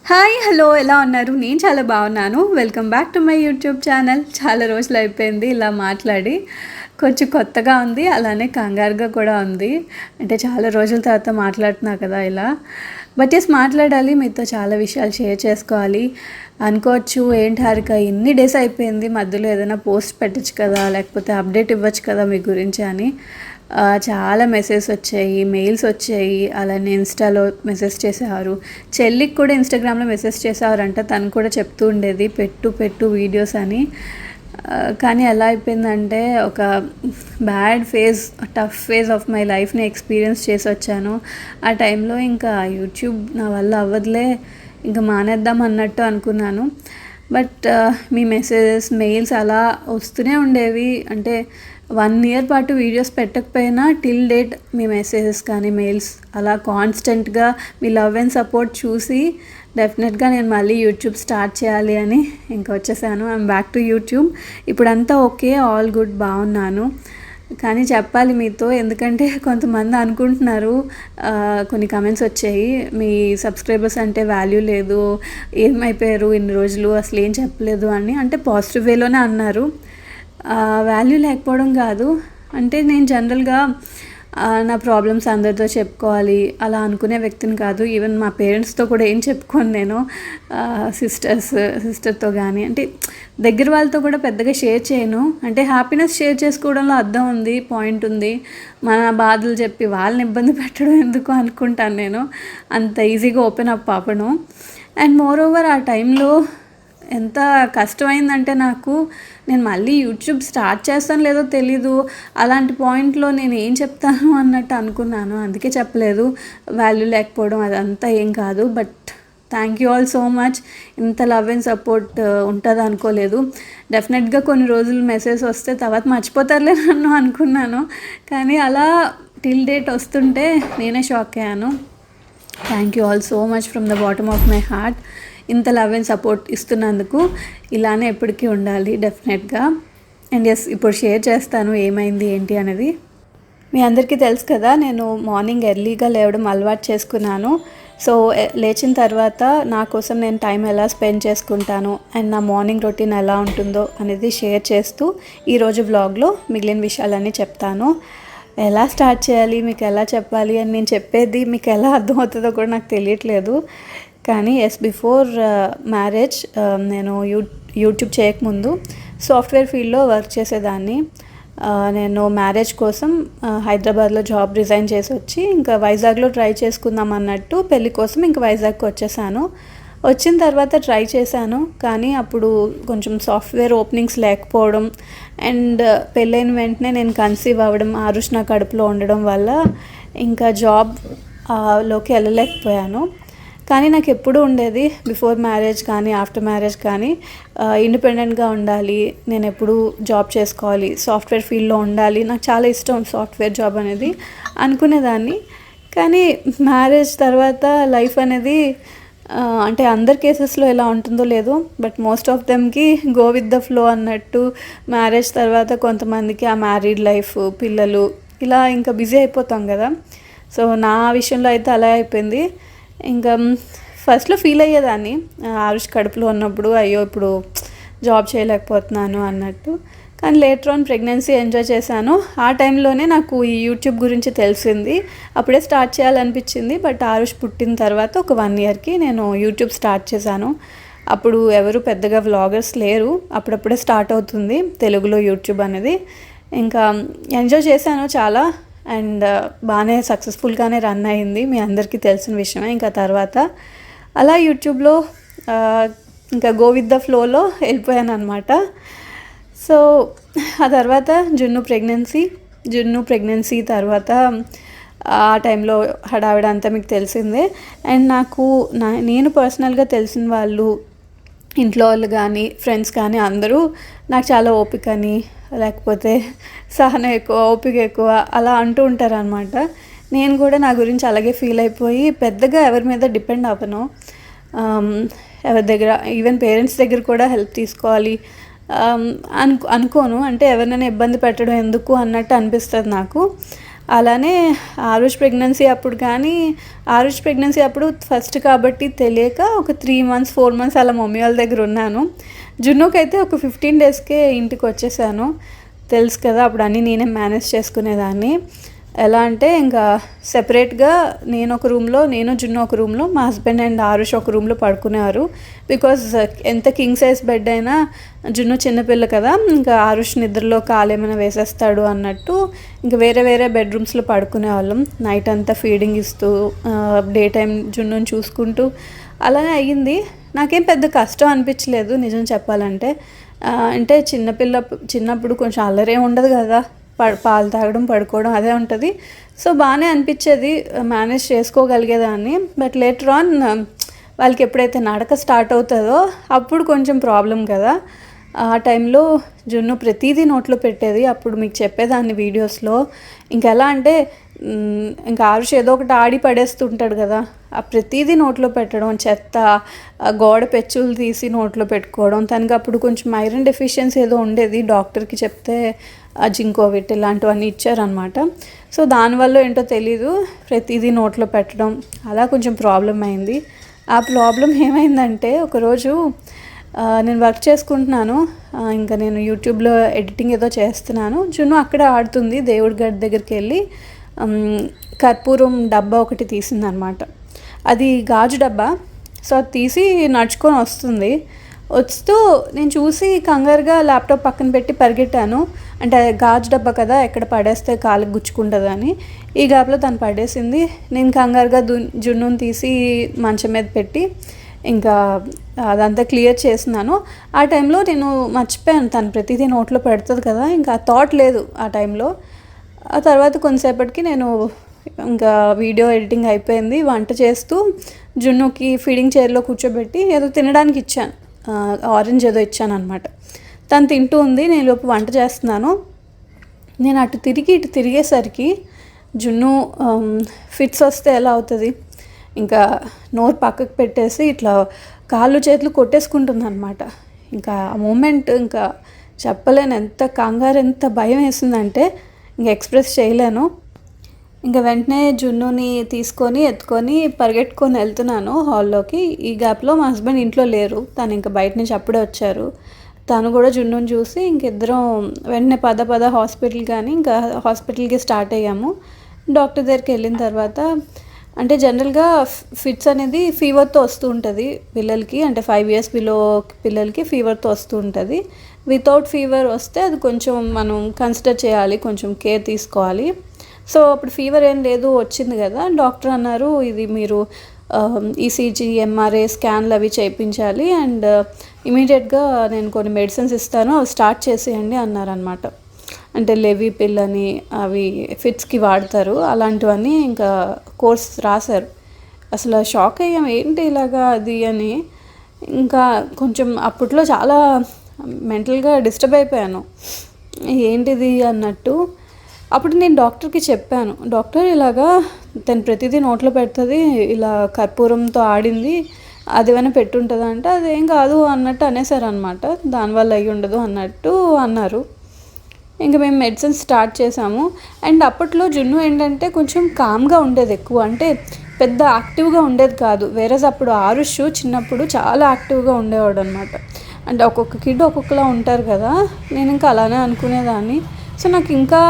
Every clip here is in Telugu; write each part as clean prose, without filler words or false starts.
హాయ్ హలో ఎలా ఉన్నారు? నేను చాలా బాగున్నాను. Welcome back to my YouTube channel. చాలా రోజులు అయిపోయింది ఇలా మాట్లాడి. కొంచెం కొత్తగా ఉంది, అలానే కంగారుగా కూడా ఉంది. అంటే చాలా రోజుల తర్వాత మాట్లాడుతున్నా కదా ఇలా. బట్ ఎస్ మాట్లాడాలి, మీతో చాలా విషయాలు షేర్ చేసుకోవాలి. అనుకోవచ్చు ఏంటి హారిక ఇన్ని డేస్ అయిపోయింది, మధ్యలో ఏదైనా పోస్ట్ పెట్టచ్చు కదా, లేకపోతే అప్డేట్ ఇవ్వచ్చు కదా మీ గురించి అని. చాలా మెసేజ్ వచ్చాయి, మెయిల్స్ వచ్చాయి, అలానే ఇన్స్టాలో మెసేజ్ చేసేవారు. చెల్లికి కూడా ఇన్స్టాగ్రామ్లో మెసేజ్ చేసేవారంట, తను కూడా చెప్తూ ఉండేది పెట్టు పెట్టు వీడియోస్ అని. కానీ ఎలా అయిపోయిందంటే ఒక టఫ్ ఫేజ్ ఆఫ్ మై లైఫ్ని ఎక్స్పీరియన్స్ చేసి వచ్చాను. ఆ టైంలో ఇంకా యూట్యూబ్ నా వల్ల అవ్వదులే, ఇంకా మానేద్దాం అన్నట్టు అనుకున్నాను. బట్ మీ మెసేజెస్ మెయిల్స్ అలా వస్తూనే ఉండేవి. అంటే 1 ఇయర్ పాటు వీడియోస్ పెట్టకపోయినా టిల్ డేట్ మీ మెసేజెస్ కానీ మెయిల్స్ అలా కాన్స్టెంట్గా మీ లవ్ అండ్ సపోర్ట్ చూసి డెఫినెట్గా నేను మళ్ళీ యూట్యూబ్ స్టార్ట్ చేయాలి అని ఇంకా వచ్చేసాను. I'm back to YouTube. ఇప్పుడంతా ఓకే, ఆల్ గుడ్, బాగున్నాను. కానీ చెప్పాలి మీతో, ఎందుకంటే కొంతమంది అనుకుంటున్నారు, కొన్ని కమెంట్స్ వచ్చాయి, మీ సబ్స్క్రైబర్స్ అంటే వాల్యూ లేదు, ఏమైపోయారు ఇన్ని రోజులు, అసలు ఏం చెప్పలేదు అని. అంటే పాజిటివ్ వేలోనే అన్నారు. వాల్యూ లేకపోవడం కాదు, అంటే నేను జనరల్గా నా ప్రాబ్లమ్స్ అందరితో చెప్పుకోవాలి అలా వ్యక్తిని కాదు. ఈవెన్ మా పేరెంట్స్తో కూడా ఏం చెప్పుకోను నేను. సిస్టర్తో కానీ అంటే దగ్గర వాళ్ళతో కూడా పెద్దగా షేర్ చేయను. అంటే హ్యాపీనెస్ షేర్ చేసుకోవడంలో అర్థం ఉంది, పాయింట్ ఉంది. మన బాధలు చెప్పి వాళ్ళని ఇబ్బంది పెట్టడం ఎందుకు అనుకుంటాను నేను. అంత ఈజీగా ఓపెన్ అప్ అవ్వను. అండ్ మోర్ ఓవర్ ఆ టైంలో ఎంత కష్టమైందంటే నాకు, నేను మళ్ళీ యూట్యూబ్ స్టార్ట్ చేస్తాను లేదో తెలీదు. అలాంటి పాయింట్లో నేను ఏం చెప్తాను అన్నట్టు అనుకున్నాను, అందుకే చెప్పలేదు. వాల్యూ లేకపోవడం అదంతా ఏం కాదు. But thank you all so much. ఇంత లవ్ అండ్ సపోర్ట్ ఉంటుంది అనుకోలేదు. డెఫినెట్గా కొన్ని రోజులు మెసేజ్ వస్తే తర్వాత మర్చిపోతారులే నన్ను అనుకున్నాను. కానీ అలా టిల్ డేట్ వస్తుంటే నేనే షాక్ అయ్యాను. Thank you all so much from the bottom of my heart. ఇంత లవ్ అండ్ సపోర్ట్ ఇస్తున్నందుకు ఇలానే ఎప్పటికీ ఉండాలి డెఫినెట్గా. అండ్ ఎస్, ఇప్పుడు షేర్ చేస్తాను ఏమైంది ఏంటి అనేది. మీ అందరికీ తెలుసు కదా, నేను మార్నింగ్ ఎర్లీగా లేవడం అలవాటు చేసుకున్నాను. సో లేచిన తర్వాత నా కోసం నేను టైం ఎలా స్పెండ్ చేసుకుంటాను అండ్ నా మార్నింగ్ రొటీన్ ఎలా ఉంటుందో అనేది షేర్ చేస్తూ ఈరోజు వ్లాగ్లో మిగిలిన విషయాలన్నీ చెప్తాను. ఎలా స్టార్ట్ చేయాలి, మీకు ఎలా చెప్పాలి అని నేను చెప్పేది మీకు ఎలా అర్థమవుతుందో కూడా నాకు తెలియట్లేదు. కానీ బిఫోర్ మ్యారేజ్ నేను యూట్యూబ్ చేయకముందు సాఫ్ట్వేర్ ఫీల్డ్లో వర్క్ చేసేదాన్ని. నేను మ్యారేజ్ కోసం హైదరాబాద్లో జాబ్ రిజైన్ చేసి వచ్చి ఇంకా వైజాగ్లో ట్రై చేసుకుందాం అన్నట్టు పెళ్ళి కోసం ఇంకా వైజాగ్కి వచ్చేసాను. వచ్చిన తర్వాత ట్రై చేశాను, కానీ అప్పుడు కొంచెం సాఫ్ట్వేర్ ఓపెనింగ్స్ లేకపోవడం అండ్ పెళ్ళైన వెంటనే నేను కన్సీవ్ అవ్వడం, ఆరుష్ నా కడుపులో ఉండడం వల్ల ఇంకా జాబ్లోకి వెళ్ళలేకపోయాను. కానీ నాకు ఎప్పుడూ ఉండేది, బిఫోర్ మ్యారేజ్ కానీ ఆఫ్టర్ మ్యారేజ్ కానీ ఇండిపెండెంట్గా ఉండాలి, నేను ఎప్పుడూ జాబ్ చేసుకోవాలి, సాఫ్ట్వేర్ ఫీల్డ్లో ఉండాలి, నాకు చాలా ఇష్టం సాఫ్ట్వేర్ జాబ్ అనేది అనుకునేదాన్ని. కానీ మ్యారేజ్ తర్వాత లైఫ్ అనేది అంటే అందరి కేసెస్లో ఎలా ఉంటుందో లేదో, బట్ మోస్ట్ ఆఫ్ దెమ్కి గో విత్ ద ఫ్లో అన్నట్టు మ్యారేజ్ తర్వాత కొంతమందికి ఆ మ్యారీడ్ లైఫ్, పిల్లలు ఇలా ఇంకా బిజీ అయిపోతాం కదా. సో నా విషయంలో అయితే అలా అయిపోయింది. ఇంకా ఫస్ట్లో ఫీల్ అయ్యేదాన్ని ఆరుష్ కడుపులో ఉన్నప్పుడు, అయ్యో ఇప్పుడు జాబ్ చేయలేకపోతున్నాను అన్నట్టు. కానీ లేటర్ ఆన్ ప్రెగ్నెన్సీ ఎంజాయ్ చేశాను. ఆ టైంలోనే నాకు ఈ యూట్యూబ్ గురించి తెలిసింది, అప్పుడే స్టార్ట్ చేయాలనిపించింది. బట్ ఆరుష్ పుట్టిన తర్వాత ఒక 1 ఇయర్కి నేను యూట్యూబ్ స్టార్ట్ చేశాను. అప్పుడు ఎవరు పెద్దగా వ్లాగర్స్ లేరు, అప్పుడప్పుడే స్టార్ట్ అవుతుంది తెలుగులో యూట్యూబ్ అనేది. ఇంకా ఎంజాయ్ చేశాను చాలా, అండ్ బాగానే సక్సెస్ఫుల్గానే రన్ అయింది, మీ అందరికీ తెలిసిన విషయమే. ఇంకా తర్వాత అలా యూట్యూబ్లో ఇంకా గో విత్ ద ఫ్లోలో వెళ్ళిపోయాను అనమాట. సో ఆ తర్వాత జున్ను ప్రెగ్నెన్సీ తర్వాత ఆ టైంలో హడావిడ అంతా మీకు తెలిసిందే. అండ్ నేను పర్సనల్గా తెలిసిన వాళ్ళు, ఇంట్లో వాళ్ళు కానీ ఫ్రెండ్స్ కానీ అందరూ నాకు చాలా ఓపికని, లేకపోతే సహనం ఎక్కువ, ఓపిక ఎక్కువ అలా అంటూ ఉంటారు అనమాట. నేను కూడా నా గురించి అలాగే ఫీల్ అయిపోయి పెద్దగా ఎవరి మీద డిపెండ్ అవ్వను. ఎవరి దగ్గర, ఈవెన్ పేరెంట్స్ దగ్గర కూడా హెల్ప్ తీసుకోవాలి అనుకోను. అంటే ఎవరినైనా ఇబ్బంది పెట్టడం ఎందుకు అన్నట్టు అనిపిస్తుంది నాకు. అలానే ఆరుష్ ప్రెగ్నెన్సీ అప్పుడు ఫస్ట్ కాబట్టి తెలియక ఒక 3 months 4 months అలా మమ్మీ వాళ్ళ దగ్గర ఉన్నాను. జున్నుకి అయితే ఒక 15 daysకే ఇంటికి వచ్చేసాను. తెలుసు కదా, అప్పుడు అన్నీ నేనే మేనేజ్ చేసుకునేదాన్ని. ఎలా అంటే ఇంకా సెపరేట్గా నేను జున్ను ఒక రూమ్లో, మా హస్బెండ్ అండ్ ఆరుష్ ఒక రూమ్లో పడుకునేవారు. బికాజ్ ఎంత కింగ్ సైజ్ బెడ్ అయినా జున్ను చిన్నపిల్ల కదా, ఇంకా ఆరుష్ నిద్రలో కాలేమైనా వేసేస్తాడు అన్నట్టు ఇంకా వేరే వేరే బెడ్రూమ్స్లో పడుకునేవాళ్ళం. నైట్ అంతా ఫీడింగ్ ఇస్తూ డే టైం జున్నుని చూసుకుంటూ అలానే అయ్యింది. నాకేం పెద్ద కష్టం అనిపించలేదు నిజం చెప్పాలంటే. అంటే చిన్నప్పుడు కొంచెం అల్లరే ఉండదు కదా, పాలు తాగడం పడుకోవడం అదే ఉంటుంది. సో బాగానే అనిపించేది, మేనేజ్ చేసుకోగలిగేదాన్ని. బట్ లేటర్ ఆన్ వాళ్ళకి ఎప్పుడైతే నడక స్టార్ట్ అవుతుందో అప్పుడు కొంచెం ప్రాబ్లం కదా. ఆ టైంలో జున్ను ప్రతిదీ నోట్లో పెట్టేది. అప్పుడు మీకు చెప్పేదాన్ని వీడియోస్లో. ఇంకెలా అంటే ఇంకా ఆరుష్ ఏదో ఒకటి ఆడి పడేస్తుంటాడు కదా, ఆ ప్రతిదీ నోట్లో పెట్టడం, చెత్త గోడ పెచ్చులు తీసి నోట్లో పెట్టుకోవడం. తనకి అప్పుడు కొంచెం ఐరన్ డెఫిషియన్సీ ఏదో ఉండేది. డాక్టర్కి చెప్తే జింకోవిట్ ఇలాంటివన్నీ ఇచ్చారనమాట. సో దానివల్ల ఏంటో తెలీదు, ప్రతిదీ నోట్లో పెట్టడం అలా కొంచెం ప్రాబ్లం అయింది. ఆ ప్రాబ్లం ఏమైందంటే ఒకరోజు నేను వర్క్ చేసుకుంటున్నాను, ఇంకా నేను యూట్యూబ్లో ఎడిటింగ్ ఏదో చేస్తున్నాను. జున్ను అక్కడే ఆడుతుంది. దేవుడి గడి దగ్గరికి వెళ్ళి కర్పూరం డబ్బా ఒకటి తీసిందనమాట. అది గాజు డబ్బా. సో అది తీసి నడుచుకొని వస్తూ నేను చూసి కంగారుగా ల్యాప్టాప్ పక్కన పెట్టి పరిగెట్టాను. అంటే గాజు డబ్బా కదా, ఎక్కడ పడేస్తే కాలుకి గుచ్చుకుంటుందని. ఈ గ్యాప్లో తను పడేసింది. నేను కంగారుగా జున్నుని తీసి మంచం మీద పెట్టి ఇంకా అదంతా క్లియర్ చేస్తున్నాను. ఆ టైంలో నేను మర్చిపోయాను, తను ప్రతిదీ నోట్లో పెడుతుంది కదా, ఇంకా థాట్ లేదు ఆ టైంలో. ఆ తర్వాత కొంతసేపటికి నేను ఇంకా వీడియో ఎడిటింగ్ అయిపోయింది. వంట చేస్తూ జున్నుకి ఫీడింగ్ చైర్లో కూర్చోబెట్టి ఏదో తినడానికి ఇచ్చాను, ఆరెంజ్ ఏదో ఇచ్చాను అనమాట. తను తింటూ ఉంది, నేను లోపు వంట చేస్తున్నాను. నేను అటు తిరిగేసరికి జున్ను ఫిట్స్ వస్తే ఎలా అవుతుంది, ఇంకా నోరు పక్కకు పెట్టేసి ఇట్లా కాళ్ళు చేతులు కొట్టేసుకుంటుంది అనమాట. ఇంకా ఆ మూమెంట్ ఇంకా చెప్పలేను, ఎంత కంగారు ఎంత భయం వేసిందంటే ఇంకా ఎక్స్ప్రెస్ చేయలేను. ఇంకా వెంటనే జున్నుని ఎత్తుకొని పరిగెట్టుకొని వెళ్తున్నాను హాల్లోకి. ఈ గ్యాప్లో మా హస్బెండ్ ఇంట్లో లేరు, తను ఇంకా బయట నుంచి అప్పుడే వచ్చారు. తను కూడా జున్నుని చూసి ఇంకిద్దరం వెంటనే పద హాస్పిటల్, కానీ ఇంకా హాస్పిటల్కి స్టార్ట్ అయ్యాము. డాక్టర్ దగ్గరికి వెళ్ళిన తర్వాత అంటే జనరల్గా ఫిట్స్ అనేది ఫీవర్తో వస్తూ ఉంటుంది పిల్లలకి, అంటే 5 years బిలో పిల్లలకి ఫీవర్తో వస్తూ ఉంటుంది. వితౌట్ ఫీవర్ వస్తే అది కొంచెం మనం కన్సిడర్ చేయాలి, కొంచెం కేర్ తీసుకోవాలి. సో అప్పుడు ఫీవర్ ఏం లేదు, వచ్చింది కదా. డాక్టర్ అన్నారు, ఇది మీరు ఈసీజీ ఎంఆర్ఐ స్కాన్లు అవి చేయించాలి, అండ్ ఇమీడియట్గా నేను కొన్ని మెడిసిన్స్ ఇస్తాను, అవి స్టార్ట్ చేసేయండి అన్నారనమాట. అంటే లెవీ పిల్ అని అవి ఫిట్స్కి వాడతారు, అలాంటివన్నీ ఇంకా కోర్స్ రాశారు. అసలు షాక్ అయ్యాం, ఏంటి ఇలాగా అది అని. ఇంకా కొంచెం అప్పట్లో చాలా మెంటల్గా డిస్టర్బ్ అయిపోయాను, ఏంటిది అన్నట్టు. అప్పుడు నేను డాక్టర్కి చెప్పాను, డాక్టర్ ఇలాగా తను ప్రతిదీ నోట్లో పెడుతుంది, ఇలా కర్పూరంతో ఆడింది, అది ఏమైనా పెట్టుంటుందా అంటే అదేం కాదు అన్నట్టు అనేసారు అనమాట. దానివల్ల అయ్యి ఉండదు అన్నట్టు అన్నారు. ఇంకా మేము మెడిసిన్స్ స్టార్ట్ చేసాము. అండ్ అప్పట్లో జున్ను ఏంటంటే కొంచెం కామ్గా ఉండేది ఎక్కువ, అంటే పెద్ద యాక్టివ్గా ఉండేది కాదు. వేరేజ్ అప్పుడు ఆరుష్ చిన్నప్పుడు చాలా యాక్టివ్గా ఉండేవాడు అనమాట. అంటే ఒక్కొక్క కిడ్ ఒక్కొక్కలా ఉంటారు కదా, నేను ఇంకా అలానే అనుకునేదాన్ని. సో నాకు ఇంకా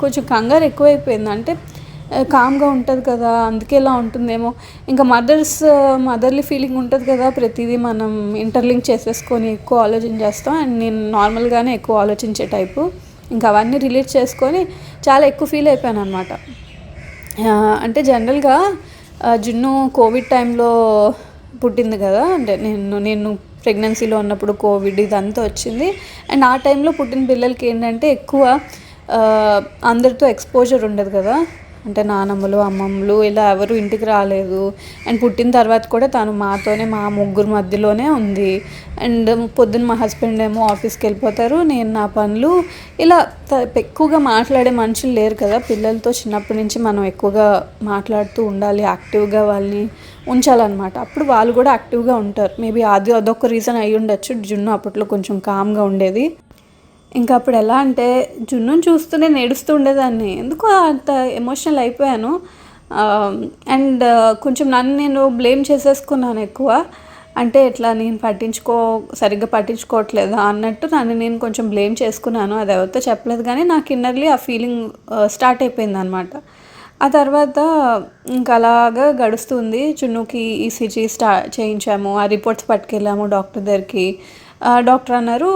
కొంచెం కంగారు ఎక్కువైపోయింది, అంటే కామ్గా ఉంటుంది కదా, అందుకే ఇలా ఉంటుందేమో. ఇంకా మదర్లీ ఫీలింగ్ ఉంటుంది కదా, ప్రతిదీ మనం ఇంటర్లింక్ చేసేసుకొని ఎక్కువ ఆలోచించేస్తాం. అండ్ నేను నార్మల్గానే ఎక్కువ ఆలోచించే టైపు. ఇంకా అవన్నీ రిలేట్ చేసుకొని చాలా ఎక్కువ ఫీల్ అయిపోయాను అనమాట. అంటే జనరల్గా జున్ను కోవిడ్ టైంలో పుట్టింది కదా, అంటే నేను ప్రెగ్నెన్సీలో ఉన్నప్పుడు కోవిడ్ ఇదంతా వచ్చింది. అండ్ ఆ టైంలో పుట్టిన పిల్లలకి ఏంటంటే ఎక్కువ అందరితో ఎక్స్పోజర్ ఉండదు కదా, అంటే నానమ్మలు అమ్మమ్మలు ఇలా ఎవరు ఇంటికి రాలేదు. అండ్ పుట్టిన తర్వాత కూడా తను మాతోనే, మా ముగ్గురు మధ్యలోనే ఉంది. అండ్ పొద్దున్న మా హస్బెండ్ ఏమో ఆఫీస్కి వెళ్ళిపోతారు, నేను నా పనులు. ఇలా ఎక్కువగా మాట్లాడే మనుషులు లేరు కదా పిల్లలతో. చిన్నప్పటి నుంచి మనం ఎక్కువగా మాట్లాడుతూ ఉండాలి, యాక్టివ్గా వాళ్ళని ఉంచాలన్నమాట. అప్పుడు వాళ్ళు కూడా యాక్టివ్గా ఉంటారు. మేబీ అదొక రీజన్ అయ్యి ఉండొచ్చు, జున్ను అప్పట్లో కొంచెం కామ్గా ఉండేది. ఇంకా అప్పుడు ఎలా అంటే జున్నుని చూస్తూనే నేడుస్తూ ఉండేదాన్ని. ఎందుకో అంత ఎమోషనల్ అయిపోయాను. అండ్ కొంచెం నన్ను నేను బ్లేమ్ చేసేసుకున్నాను ఎక్కువ. అంటే ఎట్లా నేను సరిగ్గా పట్టించుకోవట్లేదా అన్నట్టు నన్ను నేను కొంచెం బ్లేమ్ చేసుకున్నాను. అది ఎవరితో చెప్పలేదు కానీ నాకు ఇన్నర్లీ ఆ ఫీలింగ్ స్టార్ట్ అయిపోయిందనమాట. ఆ తర్వాత ఇంకా అలాగా గడుస్తుంది. చున్నుకి ఈసీజీ చేయించాము. ఆ రిపోర్ట్స్ పట్టుకెళ్ళాము డాక్టర్ దగ్గరికి. డాక్టర్ అన్నారు,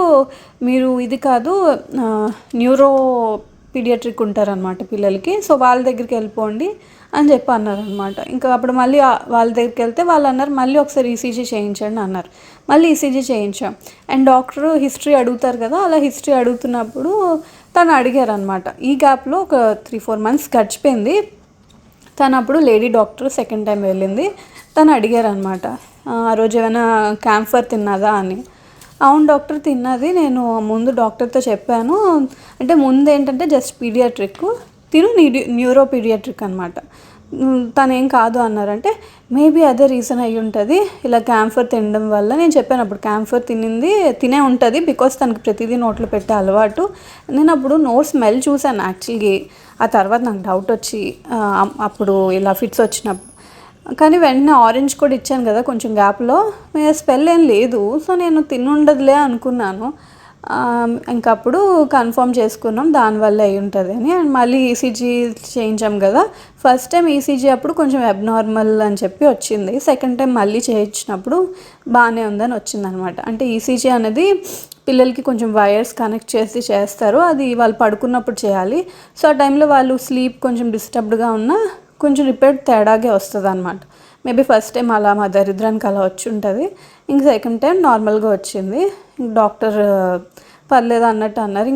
మీరు ఇది కాదు, న్యూరో పీడియాట్రిక్ ఉంటారనమాట పిల్లలకి, సో వాళ్ళ దగ్గరికి వెళ్ళిపోండి అని చెప్పి అన్నారనమాట. ఇంకా అప్పుడు మళ్ళీ వాళ్ళ దగ్గరికి వెళ్తే వాళ్ళు అన్నారు మళ్ళీ ఒకసారి ఈసీజీ చేయించండి అన్నారు. మళ్ళీ ఈసీజీ చేయించాం. అండ్ డాక్టర్ హిస్టరీ అడుగుతారు కదా, అలా హిస్టరీ అడుగుతున్నప్పుడు తను అడిగారనమాట. ఈ గ్యాప్లో ఒక 3-4 months గడిచిపోయింది. తను అప్పుడు లేడీ డాక్టర్ సెకండ్ టైం వెళ్ళింది. తను అడిగారనమాట, ఆ రోజు ఏమైనా క్యాంఫర్ తిన్నదా అని. అవును డాక్టర్ తిన్నది, నేను ముందు డాక్టర్తో చెప్పాను. అంటే ముందు ఏంటంటే జస్ట్ పీడియాట్రిక్, తిను న్యూరో పీడియాట్రిక్ అనమాట. తనేం కాదు అన్నారంటే మేబీ అదే రీజన్ అయ్యి ఉంటుంది, ఇలా క్యాంఫర్ తినడం వల్ల. నేను చెప్పాను అప్పుడు క్యాంఫర్ తినే ఉంటుంది, బికాస్ తనకి ప్రతిదీ నోట్లో పెట్టే అలవాటు. నేను అప్పుడు నోట్ స్మెల్ చూశాను యాక్చువల్గా. ఆ తర్వాత నాకు డౌట్ వచ్చి అప్పుడు ఇలా ఫిట్స్ వచ్చినప్పుడు, కానీ వెంటనే ఆరెంజ్ కూడా ఇచ్చాను కదా కొంచెం గ్యాప్లో, స్మెల్ ఏం లేదు. సో నేను తినుండదులే అనుకున్నాను. ఇంకప్పుడు కన్ఫర్మ్ చేసుకున్నాం దానివల్ల అయి ఉంటుంది అని. అండ్ మళ్ళీ ఈసీజీ చేయించాం కదా. ఫస్ట్ టైం ఈసీజీ అప్పుడు కొంచెం అబ్నార్మల్ అని చెప్పి వచ్చింది. సెకండ్ టైం మళ్ళీ చేయించినప్పుడు బాగానే ఉందని వచ్చిందనమాట. అంటే ఈసీజీ అనేది పిల్లలకి కొంచెం వైర్స్ కనెక్ట్ చేస్తారు, అది వాళ్ళు పడుకున్నప్పుడు చేయాలి. సో ఆ టైంలో వాళ్ళు స్లీప్ కొంచెం డిస్టర్బ్డ్గా ఉన్నా కొంచెం రిపేర్ తేడాగే వస్తుంది అనమాట. మేబీ ఫస్ట్ టైం అలా మా దరిద్రానికి అలా వచ్చి ఉంటుంది. ఇంక సెకండ్ టైం నార్మల్గా వచ్చింది. డాక్టర్ పర్లేదు అన్నట్టు అన్నారు.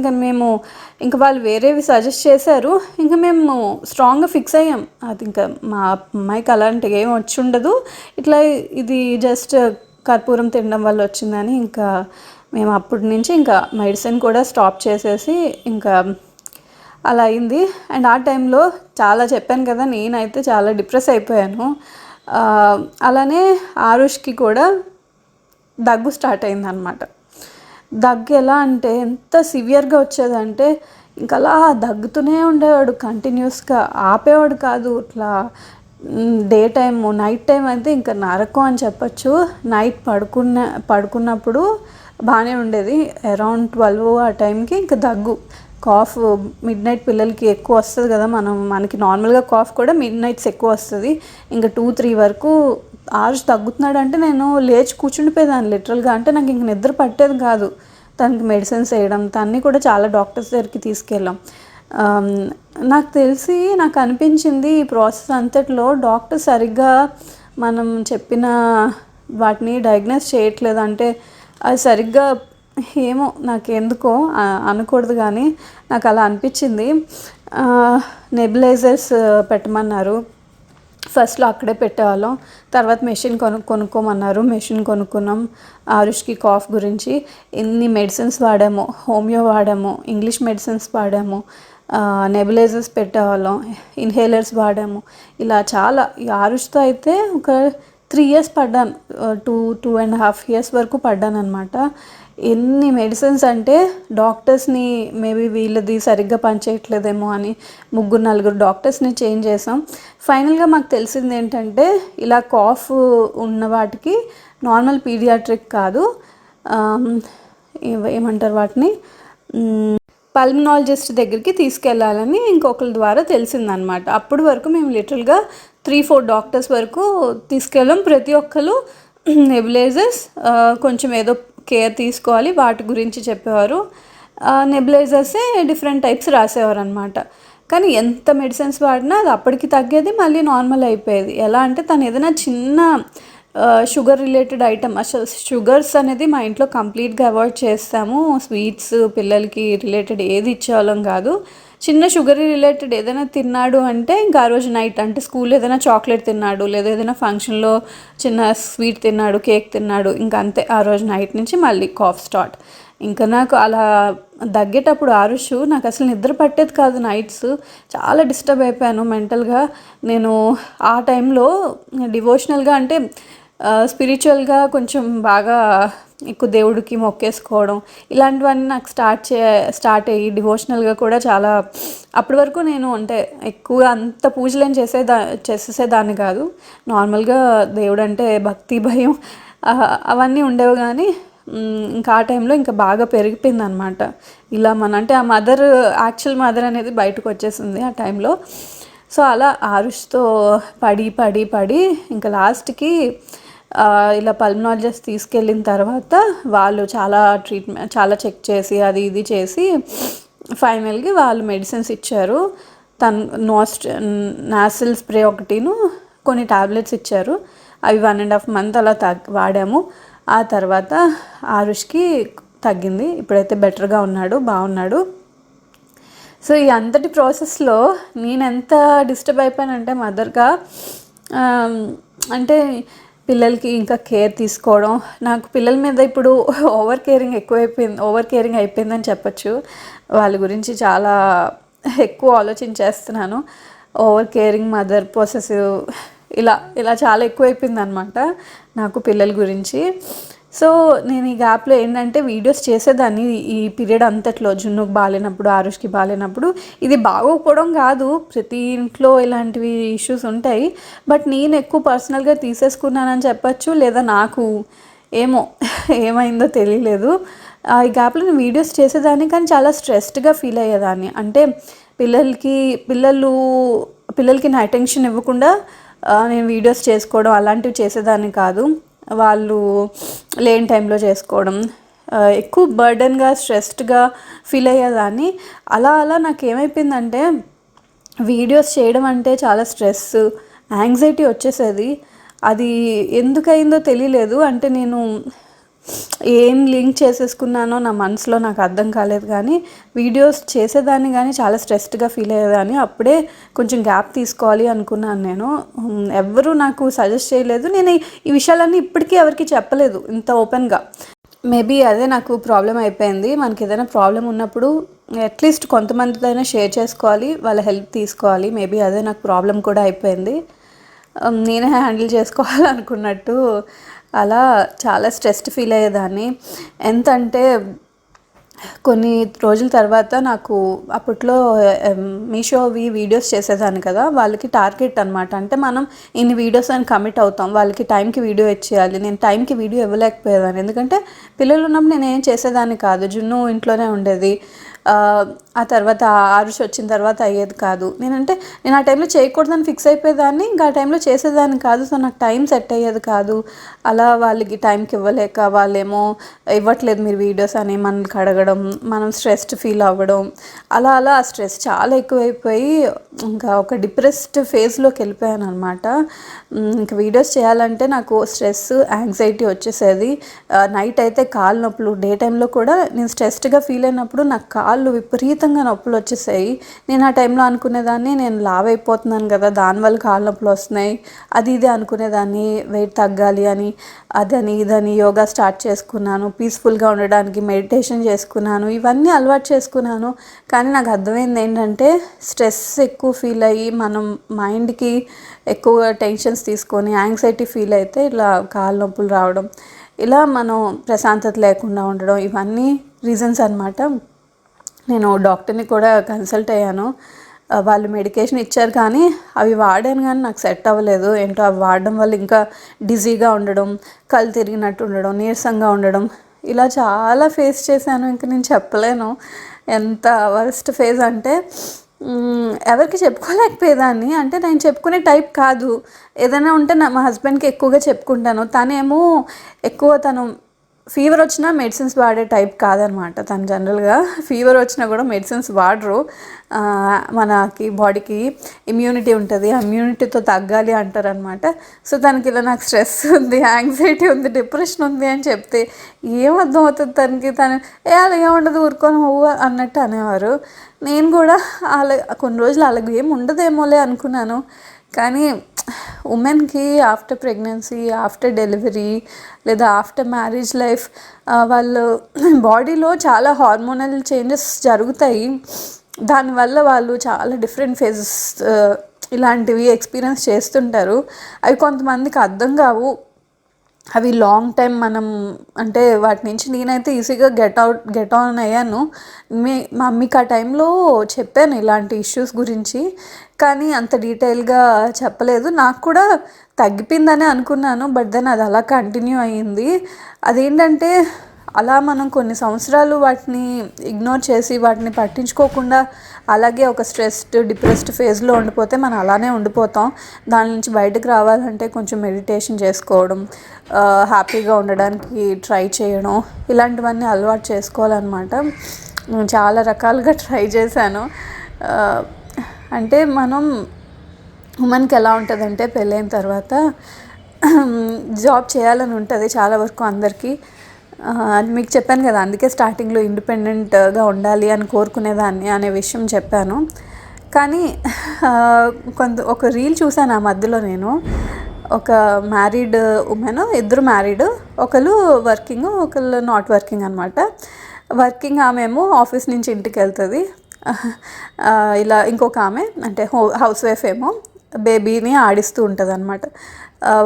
ఇంకా వాళ్ళు వేరేవి సజెస్ట్ చేశారు. ఇంకా మేము స్ట్రాంగ్గా ఫిక్స్ అయ్యాం, అది ఇంకా మా అమ్మాయికి అలాంటివి ఏం వచ్చి ఉండదు, ఇట్లా ఇది జస్ట్ కర్పూరం తినడం వల్ల వచ్చిందని. ఇంకా మేము అప్పటి నుంచి ఇంకా మెడిసిన్ కూడా స్టాప్ చేసేసి ఇంకా అలా అయింది. అండ్ ఆ టైంలో చాలా చెప్పాను కదా, నేనైతే చాలా డిప్రెస్ అయిపోయాను. అలానే ఆరుష్కి కూడా దగ్గు స్టార్ట్ అయిందనమాట. దగ్గు ఎలా అంటే ఎంత సివియర్గా వచ్చేదంటే ఇంకా అలా దగ్గుతూనే ఉండేవాడు కంటిన్యూస్గా, ఆపేవాడు కాదు. ఇట్లా డే టైము నైట్ టైం అయితే ఇంకా నరకం అని చెప్పచ్చు. నైట్ పడుకున్నప్పుడు బాగానే ఉండేది. అరౌండ్ 12 ఆ టైంకి ఇంకా దగ్గు, కాఫ్ మిడ్ నైట్ పిల్లలకి ఎక్కువ వస్తుంది కదా, మనకి నార్మల్గా కాఫ్ కూడా మిడ్ నైట్స్ ఎక్కువ వస్తుంది. ఇంకా 2-3 వరకు ఆరుష్ తగ్గుతున్నాడు అంటే నేను లేచి కూర్చుండిపోయేదాన్ని లిటరల్గా. అంటే నాకు ఇంక నిద్ర పట్టేది కాదు. తనకి మెడిసిన్స్ వేయడం, తన్ని కూడా చాలా డాక్టర్స్ దగ్గరికి తీసుకెళ్ళాం. నాకు అనిపించింది ఈ ప్రాసెస్ అంతట్లో డాక్టర్ సరిగ్గా మనం చెప్పిన వాటిని డయాగ్నోస్ చేయట్లేదు. అంటే అది సరిగ్గా ఏమో నాకెందుకో అనకూడదు కానీ నాకు అలా అనిపించింది. నెబులైజర్స్ పెట్టమన్నారు. ఫస్ట్లో అక్కడే పెట్టేవాళ్ళం, తర్వాత మెషిన్ కొనుక్కోమన్నారు. మెషిన్ కొనుక్కున్నాం. ఆరుష్కి కాఫ్ గురించి ఎన్ని మెడిసిన్స్ వాడాము, హోమియో వాడాము, ఇంగ్లీష్ మెడిసిన్స్ వాడాము, నెబులైజర్స్ పెట్టేవాళ్ళం, ఇన్హేలర్స్ వాడాము. ఇలా చాలా ఈ ఆరుష్తో అయితే ఒక 3 years పడ్డాను, 2.5 years వరకు పడ్డాను అనమాట. ఎన్ని మెడిసిన్స్ అంటే డాక్టర్స్ని మేబీ వీళ్ళది సరిగ్గా పనిచేయట్లేదేమో అని 3-4 డాక్టర్స్ని చేంజ్ చేసాం. ఫైనల్గా మాకు తెలిసింది ఏంటంటే ఇలా కాఫ్ ఉన్న వాటికి నార్మల్ పీడియాట్రిక్ కాదు, ఏమంటారు వాటిని, పల్మనాలజిస్ట్ దగ్గరికి తీసుకెళ్ళాలని ఇంకొకరి ద్వారా తెలిసిందనమాట. అప్పటి వరకు మేము లిటరల్గా 3-4 డాక్టర్స్ వరకు తీసుకెళ్ళాం. ప్రతి ఒక్కరు నెబులైజర్స్ కొంచెం ఏదో కేర్ తీసుకోవాలి వాటి గురించి చెప్పేవారు. నెబులైజర్సే డిఫరెంట్ టైప్స్ రాసేవారు అనమాట. కానీ ఎంత మెడిసిన్స్ వాడినా అది అప్పటికి తగ్గేది, మళ్ళీ నార్మల్ అయిపోయేది. ఎలా అంటే తను ఏదైనా చిన్న షుగర్ రిలేటెడ్ ఐటమ్, అసలు షుగర్స్ అనేది మా ఇంట్లో కంప్లీట్గా అవాయిడ్ చేస్తాము. స్వీట్స్ పిల్లలకి రిలేటెడ్ ఏది ఇచ్చేవాళ్ళం కాదు. చిన్న షుగర్ రిలేటెడ్ ఏదైనా తిన్నాడు అంటే ఇంకా ఆ రోజు నైట్, అంటే స్కూల్లో ఏదైనా చాక్లెట్ తిన్నాడు, లేదా ఏదైనా ఫంక్షన్లో చిన్న స్వీట్ తిన్నాడు, కేక్ తిన్నాడు, ఇంకా అంతే. ఆ రోజు నైట్ నుంచి మళ్ళీ కాఫ్ స్టార్ట్. ఇంకా నాకు అలా దగ్గేటప్పుడు ఆరుష్ నాకు అసలు నిద్ర పట్టేది కాదు. నైట్స్ చాలా డిస్టర్బ్ అయిపోయాను మెంటల్గా. నేను ఆ టైంలో డివోషనల్గా అంటే స్పిరిచువల్గా కొంచెం బాగా ఎక్కువ దేవుడికి మొక్కేసుకోవడం ఇలాంటివన్నీ నాకు స్టార్ట్ అయ్యి డివోషనల్గా కూడా చాలా అప్పటి వరకు నేను అంటే ఎక్కువ అంత పూజలేం చేసేసేదాన్ని కాదు. నార్మల్గా దేవుడు అంటే భక్తి భయం అవన్నీ ఉండేవి. కానీ ఇంకా ఆ టైంలో ఇంకా బాగా పెరిగిపోయింది అనమాట. ఇలా అంటే ఆ యాక్చువల్ మదర్ అనేది బయటకు వచ్చేసింది ఆ టైంలో. సో అలా ఆరుష్తో పడి పడి పడి ఇంకా లాస్ట్కి ఇలా పల్మనాలజిస్ట్ తీసుకెళ్ళిన తర్వాత వాళ్ళు చాలా చెక్ చేసి అది ఇది చేసి ఫైనల్గా వాళ్ళు మెడిసిన్స్ ఇచ్చారు. నాసిల్ స్ప్రే ఒకటిను కొన్ని టాబ్లెట్స్ ఇచ్చారు. అవి 1.5 month అలా వాడాము. ఆ తర్వాత ఆరుష్కి తగ్గింది. ఇప్పుడైతే బెటర్గా ఉన్నాడు, బాగున్నాడు. సో ఈ అంతటి ప్రాసెస్లో నేను ఎంత డిస్టర్బ్ అయిపోయానంటే మదర్గా, అంటే పిల్లలకి ఇంకా కేర్ తీసుకోవడం, నాకు పిల్లల మీద ఇప్పుడు ఓవర్ కేరింగ్ అయిపోయిందని చెప్పచ్చు. వాళ్ళ గురించి చాలా ఎక్కువ ఆలోచించేస్తున్నాను. ఓవర్ కేరింగ్, మదర్ పొసెసివ్, ఇలా చాలా ఎక్కువైపోయింది అనమాట నాకు పిల్లల గురించి. సో నేను ఈ గ్యాప్లో ఏంటంటే వీడియోస్ చేసేదాన్ని ఈ పీరియడ్ అంతట్లో, జున్నుకు బాగాలేనప్పుడు, ఆరుష్కి బాగాలేనప్పుడు. ఇది బాగోకపోవడం కాదు, ప్రతి ఇంట్లో ఇలాంటివి ఇష్యూస్ ఉంటాయి. బట్ నేను ఎక్కువ పర్సనల్గా తీసేసుకున్నానని చెప్పచ్చు, లేదా నాకు ఏమైందో తెలియలేదు. ఈ గ్యాప్లో నేను వీడియోస్ చేసేదాన్ని, కానీ చాలా స్ట్రెస్డ్గా ఫీల్ అయ్యేదాన్ని. అంటే పిల్లలకి నా అటెన్షన్ ఇవ్వకుండా నేను వీడియోస్ చేసుకోవడం అలాంటివి చేసేదాన్ని కాదు. వాళ్ళు లేని టైంలో చేసుకోవడం, ఎక్కువ బర్డన్గా స్ట్రెస్డ్గా ఫీల్ అయ్యేదాన్ని. అలా నాకు ఏమైపోయిందంటే వీడియోస్ చేయడం అంటే చాలా స్ట్రెస్, యాంగ్జైటీ వచ్చేసేది. అది ఎందుకయిందో తెలియలేదు. అంటే నేను ఏం లింక్ చేసేసుకున్నానో నా మనసులో నాకు అర్థం కాలేదు. కానీ వీడియోస్ చేసేదాన్ని కానీ చాలా స్ట్రెస్డ్గా ఫీల్ అయ్యేదాన్ని. అప్పుడే కొంచెం గ్యాప్ తీసుకోవాలి అనుకున్నాను నేను. ఎవరు నాకు సజెస్ట్ చేయలేదు. నేను ఈ విషయాలన్నీ ఇప్పటికీ ఎవరికి చెప్పలేదు ఇంత ఓపెన్గా. మేబీ అదే నాకు ప్రాబ్లం అయిపోయింది. మనకి ఏదైనా ప్రాబ్లం ఉన్నప్పుడు అట్లీస్ట్ కొంతమందితోనే షేర్ చేసుకోవాలి, వాళ్ళ హెల్ప్ తీసుకోవాలి. మేబీ అదే నాకు ప్రాబ్లం కూడా అయిపోయింది. నేనే హ్యాండిల్ చేసుకోవాలనుకున్నట్టు అలా చాలా స్ట్రెస్డ్ ఫీల్ అయ్యేదాన్ని. ఎంతంటే కొన్ని రోజుల తర్వాత నాకు అప్పట్లో మీషోవి వీడియోస్ చేసేదాన్ని కదా, వాళ్ళకి టార్గెట్ అనమాట. అంటే మనం ఇన్ని వీడియోస్ అని కమిట్ అవుతాం, వాళ్ళకి టైంకి వీడియో ఇచ్చేయాలి. నేను టైంకి వీడియో ఇవ్వలేకపోయేదాన్ని, ఎందుకంటే పిల్లలు ఉన్నప్పుడు నేను ఏం చేసేదాన్ని కాదు. జున్ను ఇంట్లోనే ఉండేది. ఆ తర్వాత ఆరుష్ వచ్చిన తర్వాత అయ్యేది కాదు. నేను ఆ టైంలో చేయకూడదని ఫిక్స్ అయిపోయేదాన్ని, ఇంకా ఆ టైంలో చేసేదాన్ని కాదు. సో నాకు టైం సెట్ అయ్యేది కాదు. అలా వాళ్ళకి టైంకి ఇవ్వలేక వాళ్ళేమో ఇవ్వట్లేదు మీరు వీడియోస్ అని మనల్ని అడగడం, మనం స్ట్రెస్డ్ ఫీల్ అవ్వడం, అలా ఆ స్ట్రెస్ చాలా ఎక్కువైపోయి ఇంకా ఒక డిప్రెస్డ్ ఫేజ్లోకి వెళ్ళిపోయాను అనమాట. ఇంకా వీడియోస్ చేయాలంటే నాకు స్ట్రెస్, యాంగ్జైటీ వచ్చేసేది. నైట్ అయితే కాళ్ళు నొప్పులు, డే టైంలో కూడా నేను స్ట్రెస్డ్గా ఫీల్ అయినప్పుడు నాకు కాళ్ళు విపరీతంగా నొప్పులు వచ్చేసాయి. నేను ఆ టైంలో అనుకునేదాన్ని, నేను లావ్ అయిపోతున్నాను కదా, దానివల్ల కాళ్ళ నొప్పులు వస్తున్నాయి, అది ఇది అనుకునేదాన్ని. వెయిట్ తగ్గాలి అని అదని ఇదని యోగా స్టార్ట్ చేసుకున్నాను, పీస్ఫుల్గా ఉండడానికి మెడిటేషన్ చేసుకున్నాను, ఇవన్నీ అలవాటు చేసుకున్నాను. కానీ నాకు అర్థమైంది ఏంటంటే స్ట్రెస్ ఎక్కువ ఫీల్ అయ్యి మనం మైండ్కి ఎక్కువ టెన్షన్స్ తీసుకొని యాంగ్జైటీ ఫీల్ అయితే ఇలా కాళ్ళ నొప్పులు రావడం, ఇలా మనం ప్రశాంతత లేకుండా ఉండడం, ఇవన్నీ రీజన్స్ అనమాట. నేను డాక్టర్ని కూడా కన్సల్ట్ అయ్యాను. వాళ్ళు మెడికేషన్ ఇచ్చారు, కానీ అవి వాడాను కానీ నాకు సెట్ అవ్వలేదు. ఏంటో అవి వాడడం వల్ల ఇంకా డిజీగా ఉండడం, కళ్ళు తిరిగినట్టు ఉండడం, నీరసంగా ఉండడం, ఇలా చాలా ఫేస్ చేశాను. ఇంక నేను చెప్పలేను ఎంత వర్స్ట్ ఫేజ్ అంటే. ఎవరికి చెప్పుకోలేకపోయేదాన్ని. అంటే నేను చెప్పుకునే టైప్ కాదు. ఏదైనా ఉంటే మా హస్బెండ్కి ఎక్కువగా చెప్పుకుంటాను. తనేమో తను ఫీవర్ వచ్చినా మెడిసిన్స్ వాడే టైప్ కాదనమాట. తను జనరల్గా ఫీవర్ వచ్చినా కూడా మెడిసిన్స్ వాడరు. మనకి బాడీకి ఇమ్యూనిటీ ఉంటుంది, ఆ ఇమ్యూనిటీతో తగ్గాలి అంటారనమాట. సో తనకి ఇలా నాకు స్ట్రెస్ ఉంది, యాంగ్జైటీ ఉంది, డిప్రెషన్ ఉంది అని చెప్తే ఏం అర్థం అవుతుంది తనకి? తను అలా ఏముండదు ఊరుకొని అన్నట్టు అనేవారు. నేను కూడా కొన్ని రోజులు అలాగే ఏం ఉండదేమోలే అనుకున్నాను. కానీ ఉమెన్కి ఆఫ్టర్ ప్రెగ్నెన్సీ, ఆఫ్టర్ డెలివరీ లేదా ఆఫ్టర్ మ్యారేజ్ లైఫ్ వాళ్ళు బాడీలో చాలా హార్మోనల్ చేంజెస్ జరుగుతాయి. దానివల్ల వాళ్ళు చాలా డిఫరెంట్ ఫేజెస్ ఇలాంటివి ఎక్స్పీరియన్స్ చేస్తుంటారు. అవి కొంతమందికి అర్థం కావు. అవి లాంగ్ టైం మనం అంటే వాటి నుంచి నేనైతే ఈజీగా గెట్ ఆన్ అయ్యాను. మీకు ఆ టైంలో చెప్పాను ఇలాంటి ఇష్యూస్ గురించి, కానీ అంత డీటెయిల్గా చెప్పలేదు. నాకు కూడా తగ్గిపోయిందని అనుకున్నాను, బట్ దెన్ అది అలా కంటిన్యూ అయ్యింది. అదేంటంటే అలా మనం కొన్ని సంవత్సరాలు వాటిని ఇగ్నోర్ చేసి వాటిని పట్టించుకోకుండా అలాగే ఒక డిప్రెస్డ్ ఫేజ్లో ఉండిపోతే మనం అలానే ఉండిపోతాం. దాని నుంచి బయటకు రావాలంటే కొంచెం మెడిటేషన్ చేసుకోవడం, హ్యాపీగా ఉండడానికి ట్రై చేయడం, ఇలాంటివన్నీ అలవాటు చేసుకోవాలన్నమాట. నేను చాలా రకాలుగా ట్రై చేశాను. అంటే ఉమెన్కి ఎలా ఉంటుందంటే పెళ్ళైన తర్వాత జాబ్ చేయాలని ఉంటుంది చాలా వరకు అందరికీ. మీకు చెప్పాను కదా, అందుకే స్టార్టింగ్లో ఇండిపెండెంట్గా ఉండాలి అని కోరుకునేదాన్ని అనే విషయం చెప్పాను. కానీ ఒక రీల్ చూశాను ఆ మధ్యలో. నేను ఒక మ్యారీడ్ ఉమెన్, ఇద్దరు మ్యారీడ్, ఒకళ్ళు వర్కింగ్, ఒకళ్ళు నాట్ వర్కింగ్ అనమాట. వర్కింగ్ ఆమె ఏమో ఆఫీస్ నుంచి ఇంటికి వెళ్తుంది. ఇలా ఇంకొక ఆమె అంటే హౌస్ వైఫ్ ఏమో బేబీని ఆడిస్తూ ఉంటుంది అనమాట.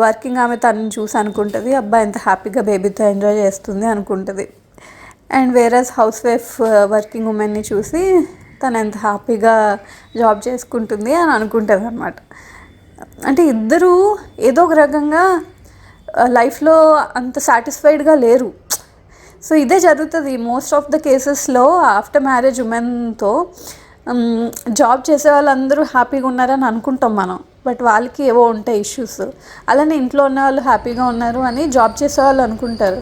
వర్కింగ్ ఆమె తనని చూసి అనుకుంటుంది, అబ్బాయి ఎంత హ్యాపీగా బేబీతో ఎంజాయ్ చేస్తుంది అనుకుంటుంది. And whereas house wife working ఉమెన్ని చూసి తను ఎంత హ్యాపీగా జాబ్ చేసుకుంటుంది అని అనుకుంటుంది అనమాట. అంటే ఇద్దరూ ఏదో ఒక రకంగా లైఫ్లో అంత సాటిస్ఫైడ్గా లేరు. సో ఇదే జరుగుతుంది మోస్ట్ ఆఫ్ ద కేసెస్లో. ఆఫ్టర్ మ్యారేజ్ ఉమెన్తో జాబ్ చేసే వాళ్ళందరూ హ్యాపీగా ఉన్నారని అనుకుంటాం మనం, బట్ వాళ్ళకి ఏవో ఉంటాయి ఇష్యూస్. అలానే ఇంట్లో ఉన్న వాళ్ళు హ్యాపీగా ఉన్నారు అని జాబ్ చేసే వాళ్ళు అనుకుంటారు,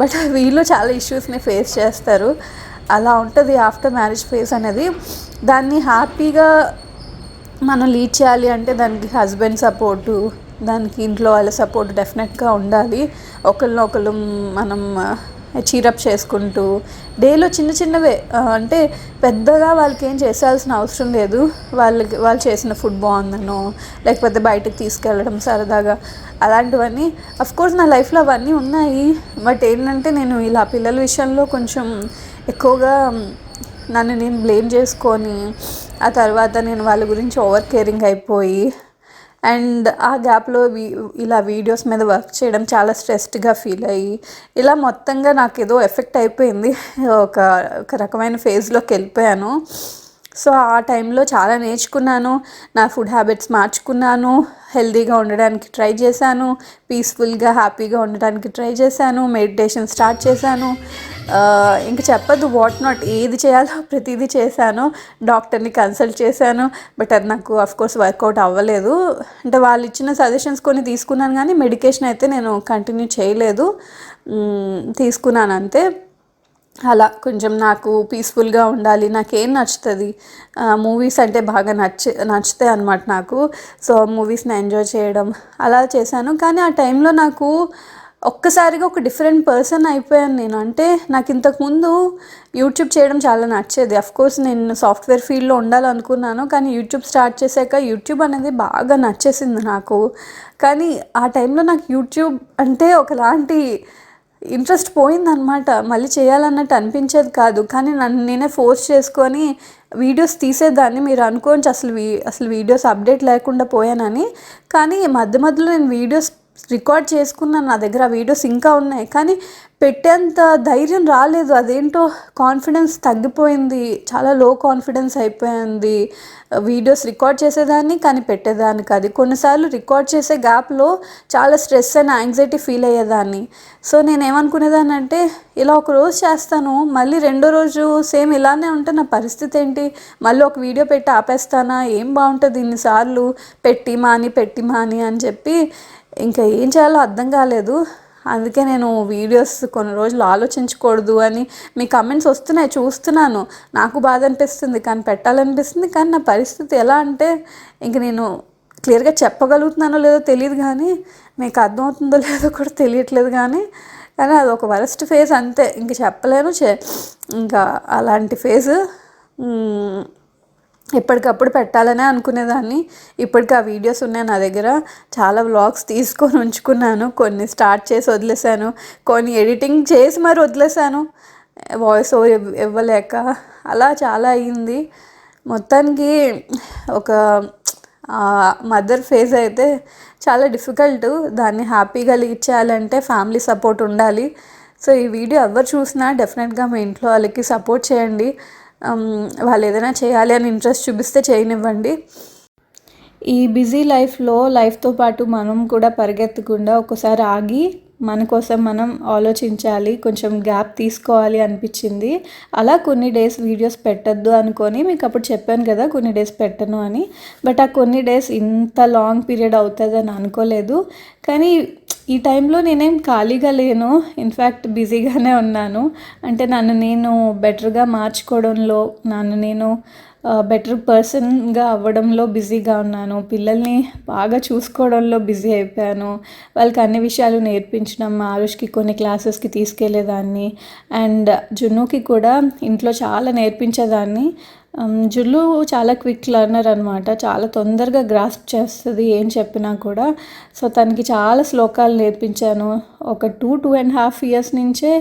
బట్ వీళ్ళు చాలా ఇష్యూస్ని ఫేస్ చేస్తారు. అలా ఉంటుంది ఆఫ్టర్ మ్యారేజ్ ఫేజ్ అనేది. దాన్ని హ్యాపీగా మనం లీడ్ చేయాలి అంటే దానికి హస్బెండ్ సపోర్టు, దానికి ఇంట్లో వాళ్ళ సపోర్ట్ డెఫినెట్గా ఉండాలి. ఒకళ్ళు మనం చీరప్ చేసుకుంటూ డేలో చిన్నవే, అంటే పెద్దగా వాళ్ళకి ఏం చేయాల్సిన అవసరం లేదు. వాళ్ళు చేసిన ఫుడ్ బాగుందనో లేకపోతే బయటకు తీసుకెళ్ళడం సరదాగా, అలాంటివన్నీ. అఫ్కోర్స్ నా లైఫ్లో అవన్నీ ఉన్నాయి, బట్ ఏంటంటే నేను ఇలా పిల్లల విషయంలో కొంచెం ఎక్కువగా నన్ను నేను బ్లేమ్ చేసుకొని ఆ తర్వాత నేను వాళ్ళ గురించి ఓవర్ కేరింగ్ అయిపోయి, అండ్ ఆ గ్యాప్లో ఇలా వీడియోస్ మీద వర్క్ చేయడం చాలా స్ట్రెస్డ్గా ఫీల్ అయ్యి, ఇలా మొత్తంగా నాకు ఏదో ఎఫెక్ట్ అయిపోయింది. ఒక రకమైన ఫేజ్లోకి వెళ్ళిపోయాను. సో ఆ టైంలో చాలా నేర్చుకున్నాను, నా ఫుడ్ హ్యాబిట్స్ మార్చుకున్నాను, హెల్తీగా ఉండడానికి ట్రై చేశాను, పీస్ఫుల్గా హ్యాపీగా ఉండడానికి ట్రై చేశాను, మెడిటేషన్ స్టార్ట్ చేశాను. ఇంక చెప్పదు వాట్ నాట్, ఏది చేయాలో ప్రతిదీ చేశాను. డాక్టర్ని కన్సల్ట్ చేశాను, బట్ అది నాకు అఫ్కోర్స్ వర్కౌట్ అవ్వలేదు. అంటే వాళ్ళు ఇచ్చిన సజెషన్స్ కొన్ని తీసుకున్నాను, కానీ మెడికేషన్ అయితే నేను కంటిన్యూ చేయలేదు, తీసుకున్నాను అంతే. అలా కొంచెం నాకు పీస్ఫుల్గా ఉండాలి, నాకేం నచ్చుతుంది, మూవీస్ అంటే బాగా నచ్చుతాయి అన్నమాట నాకు. సో మూవీస్ని ఎంజాయ్ చేయడం అలా చేశాను. కానీ ఆ టైంలో నాకు ఒక్కసారిగా ఒక డిఫరెంట్ పర్సన్ అయిపోయాను నేను. అంటే నాకు ఇంతకుముందు యూట్యూబ్ చేయడం చాలా నచ్చేది. అఫ్కోర్స్ నేను సాఫ్ట్వేర్ ఫీల్డ్లో ఉండాలనుకున్నాను, కానీ యూట్యూబ్ స్టార్ట్ చేశాక యూట్యూబ్ అనేది బాగా నచ్చేసింది నాకు. కానీ ఆ టైంలో నాకు యూట్యూబ్ అంటే ఒకలాంటి ఇంట్రెస్ట్ పోయిందనమాట. మళ్ళీ చేయాలన్నట్టు అనిపించేది కాదు, కానీ నన్ను నేనే ఫోర్స్ చేసుకొని వీడియోస్ తీసేదాన్ని. మీరు అనుకోవచ్చు అసలు వీడియోస్ అప్డేట్ లేకుండా పోయానని, కానీ మధ్యలో నేను వీడియోస్ రికార్డ్ చేసుకున్నాను, నా దగ్గర ఆ వీడియోస్ ఇంకా ఉన్నాయి, కానీ పెట్టేంత ధైర్యం రాలేదు. అదేంటో కాన్ఫిడెన్స్ తగ్గిపోయింది, చాలా లో కాన్ఫిడెన్స్ అయిపోయింది. వీడియోస్ రికార్డ్ చేసేదాన్ని కానీ పెట్టేదాన్ని కాదు. కొన్నిసార్లు రికార్డ్ చేసే గ్యాప్లో చాలా స్ట్రెస్ అండ్ యాంగ్జైటీ ఫీల్ అయ్యేదాన్ని. సో నేనేమనుకునేదాన్ని అంటే ఇలా ఒక రోజు చేస్తాను, మళ్ళీ రెండో రోజు సేమ్ ఇలానే ఉంటే నా పరిస్థితి ఏంటి, మళ్ళీ ఒక వీడియో పెట్టి ఆపేస్తానా, ఏం బాగుంటుంది ఇన్నిసార్లు పెట్టి మాని అని చెప్పి ఇంకా ఏం చేయాలో అర్థం కాలేదు. అందుకే నేను వీడియోస్ కొన్ని రోజులు ఆలోచించకూడదు అని. మీ కమెంట్స్ వస్తున్నాయి, చూస్తున్నాను, నాకు బాధ అనిపిస్తుంది, కానీ పెట్టాలనిపిస్తుంది. కానీ నా పరిస్థితి ఎలా అంటే ఇంక నేను క్లియర్గా చెప్పగలుగుతున్నానో లేదో తెలియదు, కానీ మీకు అర్థమవుతుందో లేదో కూడా తెలియట్లేదు. కానీ అది ఒక వరస్ట్ ఫేజ్ అంతే, ఇంక చెప్పలేను. ఇంకా అలాంటి ఫేజ్ ఎప్పటికప్పుడు పెట్టాలనే అనుకునేదాన్ని. ఇప్పటికీ ఆ వీడియోస్ ఉన్నాయి నా దగ్గర, చాలా వ్లాగ్స్ తీసుకొని ఉంచుకున్నాను. కొన్ని స్టార్ట్ చేసి వదిలేసాను, కొన్ని ఎడిటింగ్ చేసి మరి వదిలేసాను, వాయిస్ ఓవర్ ఇవ్వలేక. అలా చాలా అయ్యింది. మొత్తానికి ఒక మదర్ ఫేజ్ అయితే చాలా డిఫికల్ట్. దాన్ని హ్యాపీగా లీడ్ చేయాలంటే ఫ్యామిలీ సపోర్ట్ ఉండాలి. సో ఈ వీడియో ఎవరు చూసినా డెఫినెట్గా మీ ఇంట్లో వాళ్ళకి సపోర్ట్ చేయండి. వాళ్ళు ఏదైనా చేయాలి అని ఇంట్రెస్ట్ చూపిస్తే చేయనివ్వండి. ఈ బిజీ లైఫ్తో పాటు మనం కూడా పరిగెత్తకుండా ఒకసారి ఆగి మన కోసం మనం ఆలోచించాలి, కొంచెం గ్యాప్ తీసుకోవాలి అనిపించింది. అలా కొన్ని డేస్ వీడియోస్ పెట్టద్దు అనుకొని మీకు అప్పుడు చెప్పాను కదా కొన్ని డేస్ పెట్టను అని. బట్ ఆ కొన్ని డేస్ ఇంత లాంగ్ పీరియడ్ అవుతుందని అనుకోలేదు. కానీ ఈ టైంలో నేనేం ఖాళీగా లేను, ఇన్ఫ్యాక్ట్ బిజీగానే ఉన్నాను. అంటే నన్ను నేను బెటర్గా మార్చుకోవడంలో, నన్ను నేను బెటర్ పర్సన్గా అవ్వడంలో బిజీగా ఉన్నాను. పిల్లల్ని బాగా చూసుకోవడంలో బిజీ అయిపోయాను. వాళ్ళకి అన్ని విషయాలు నేర్పించడం, ఆరుష్కి కొన్ని క్లాసెస్కి తీసుకెళ్ళేదాన్ని, అండ్ జున్నుకి కూడా ఇంట్లో చాలా నేర్పించేదాన్ని. జుల్లు చాలా క్విక్ లెర్నర్ అనమాట, చాలా తొందరగా గ్రాస్ప్ చేస్తుంది ఏం చెప్పినా కూడా. సో తనకి చాలా శ్లోకాలు నేర్పించాను. ఒక 2.5 years నుంచే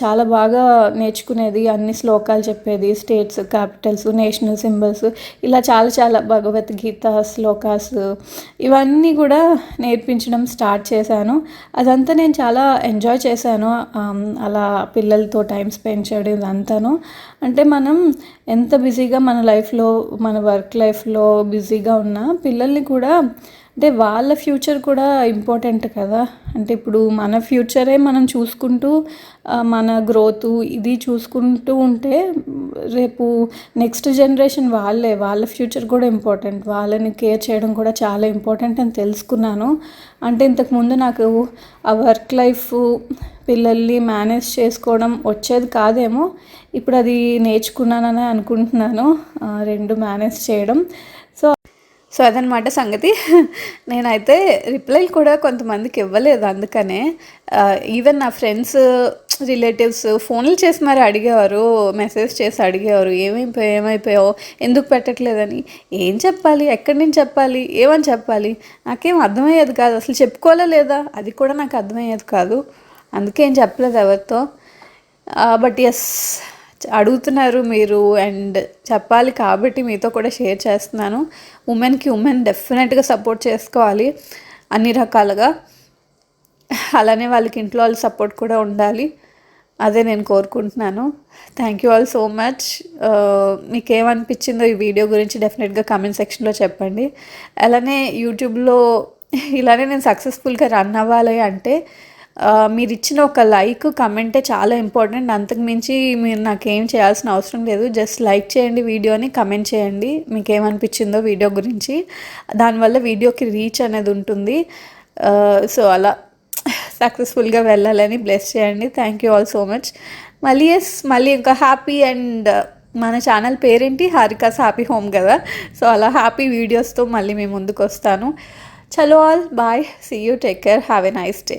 చాలా బాగా నేర్చుకునేది. అన్ని శ్లోకాలు చెప్పేది, స్టేట్స్, క్యాపిటల్స్, నేషనల్ సింబల్స్, ఇలా చాలా భగవద్గీత శ్లోకాస్ ఇవన్నీ కూడా నేర్పించడం స్టార్ట్ చేశాను. అదంతా నేను చాలా ఎంజాయ్ చేశాను, అలా పిల్లలతో టైం స్పెండ్ చేయడం ఇదంతాను. అంటే మనం ఎంత బిజీగా మన లైఫ్లో, మన వర్క్ లైఫ్లో బిజీగా ఉన్నా పిల్లల్ని కూడా, అంటే వాళ్ళ ఫ్యూచర్ కూడా ఇంపార్టెంట్ కదా. అంటే ఇప్పుడు మన ఫ్యూచరే మనం చూసుకుంటూ, మన గ్రోత్ ఇది చూసుకుంటూ ఉంటే రేపు నెక్స్ట్ జనరేషన్ వాళ్ళ ఫ్యూచర్ కూడా ఇంపార్టెంట్. వాళ్ళని కేర్ చేయడం కూడా చాలా ఇంపార్టెంట్ అని తెలుసుకున్నాను. అంటే ఇంతకుముందు నాకు ఆ వర్క్ లైఫ్, పిల్లల్ని మేనేజ్ చేసుకోవడం వచ్చేది కాదేమో, ఇప్పుడు అది నేర్చుకున్నానని అనుకుంటున్నాను, రెండు మేనేజ్ చేయడం. సో అదనమాట సంగతి. నేనైతే రిప్లైలు కూడా కొంతమందికి ఇవ్వలేదు, అందుకనే. ఈవెన్ నా ఫ్రెండ్స్, రిలేటివ్స్ ఫోన్లు చేసి మరి అడిగేవారు, మెసేజ్ చేసి అడిగేవారు, ఏమైపోయావు, ఎందుకు పెట్టట్లేదని. ఏం చెప్పాలి, ఎక్కడి నుంచి చెప్పాలి, ఏమని చెప్పాలి, నాకేం అర్థమయ్యేది కాదు. అసలు చెప్పుకోవాలా లేదా అది కూడా నాకు అర్థమయ్యేది కాదు. అందుకే ఏం చెప్పలేదు ఎవరితో. బట్ ఎస్, అడుగుతున్నారు మీరు అండ్ చెప్పాలి కాబట్టి మీతో కూడా షేర్ చేస్తున్నాను. ఉమెన్ డెఫినెట్గా సపోర్ట్ చేసుకోవాలి అన్ని రకాలుగా. అలానే వాళ్ళకి ఇంట్లో వాళ్ళ సపోర్ట్ కూడా ఉండాలి, అదే నేను కోరుకుంటున్నాను. Thank you all so much. మీకేమనిపించిందో ఈ వీడియో గురించి డెఫినెట్గా కామెంట్ సెక్షన్లో చెప్పండి. అలానే యూట్యూబ్లో ఇలానే నేను సక్సెస్ఫుల్గా రన్ అవ్వాలి అంటే మీరు ఇచ్చిన ఒక లైక్, కమెంటే చాలా ఇంపార్టెంట్. అంతకు మించి మీరు నాకేం చేయాల్సిన అవసరం లేదు. జస్ట్ లైక్ చేయండి వీడియోని, కమెంట్ చేయండి మీకేమనిపించిందో వీడియో గురించి. దానివల్ల వీడియోకి రీచ్ అనేది ఉంటుంది. సో అలా సక్సెస్ఫుల్గా వెళ్ళాలని బ్లెస్ చేయండి. Thank you all so much. మళ్ళీ ఇంకా హ్యాపీ, అండ్ మన ఛానల్ పేరేంటి, హారికాస్ హ్యాపీ హోమ్ కదా. సో అలా హ్యాపీ వీడియోస్తో మళ్ళీ మీ ముందుకు వస్తాను. చలో all bye, see you, take care, have a nice day.